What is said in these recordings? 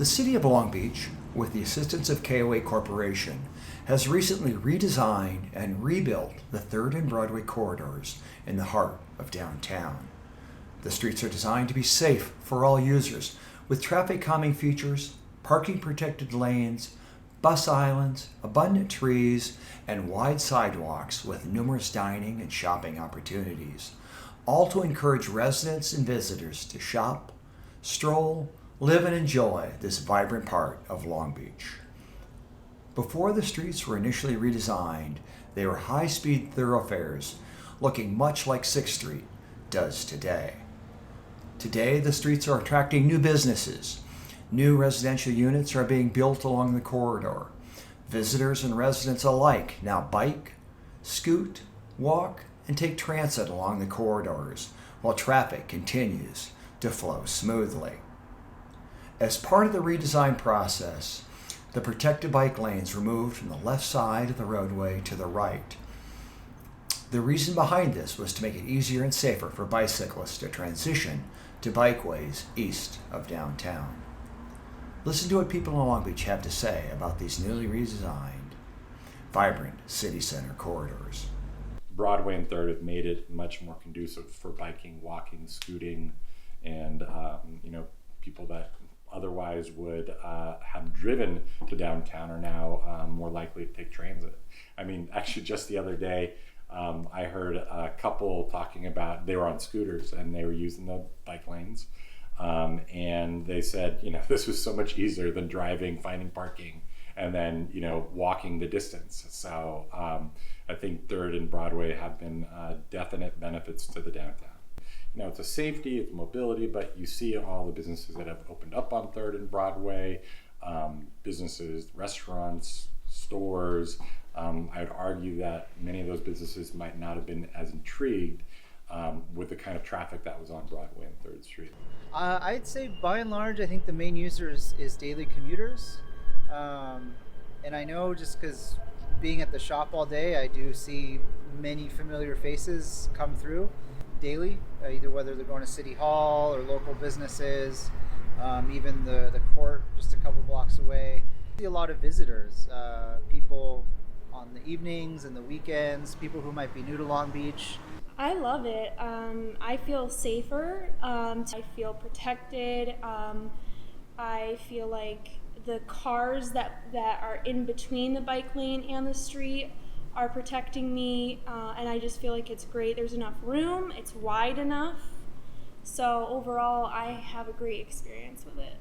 The City of Long Beach, with the assistance of KOA Corporation, has recently redesigned and rebuilt the 3rd and Broadway corridors in the heart of downtown. The streets are designed to be safe for all users, with traffic calming features, parking protected lanes, bus islands, abundant trees, and wide sidewalks with numerous dining and shopping opportunities, all to encourage residents and visitors to shop, stroll, live and enjoy this vibrant part of Long Beach. Before the streets were initially redesigned, they were high-speed thoroughfares looking much like 6th Street does today. Today, the streets are attracting new businesses. New residential units are being built along the corridor. Visitors and residents alike now bike, scoot, walk, and take transit along the corridors while traffic continues to flow smoothly. As part of the redesign process, the protected bike lanes were moved from the left side of the roadway to the right. The reason behind this was to make it easier and safer for bicyclists to transition to bikeways east of downtown. Listen to what people in Long Beach have to say about these newly redesigned, vibrant city center corridors. Broadway and 3rd have made it much more conducive for biking, walking, scooting, and people that otherwise would have driven to downtown are now more likely to take transit. I mean, actually just the other day, I heard a couple talking about they were on scooters and they were using the bike lanes. And they said, this was so much easier than driving, finding parking, and then, walking the distance. So I think 3rd and Broadway have been definite benefits to the downtown. It's a safety, it's mobility, but you see all the businesses that have opened up on 3rd and Broadway, businesses, restaurants, stores. I would argue that many of those businesses might not have been as intrigued with the kind of traffic that was on Broadway and 3rd Street. I'd say by and large, I think the main users is daily commuters. And I know just because being at the shop all day, I do see many familiar faces come through daily, either whether they're going to City Hall or local businesses, even the court just a couple blocks away. I see a lot of visitors, people on the evenings and the weekends, people who might be new to Long Beach. I love it. I feel safer. I feel protected. I feel like the cars that are in between the bike lane and the street are protecting me, and I just feel like it's great. There's enough room. It's wide enough. So overall, I have a great experience with it.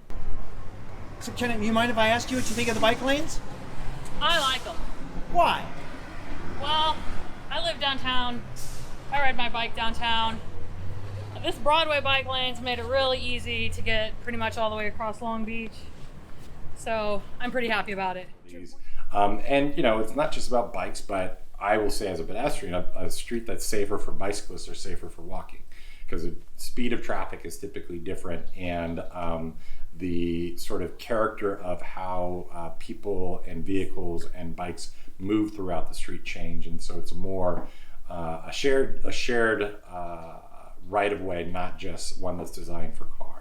So, Ken, you mind if I ask you what you think of the bike lanes? I like them. Why? Well, I live downtown. I ride my bike downtown. This Broadway bike lane's made it really easy to get pretty much all the way across Long Beach. So I'm pretty happy about it. And it's not just about bikes, but I will say as a pedestrian, a street that's safer for bicyclists or safer for walking, because the speed of traffic is typically different, and the sort of character of how people and vehicles and bikes move throughout the street change, and so it's more a shared right of way, not just one that's designed for cars.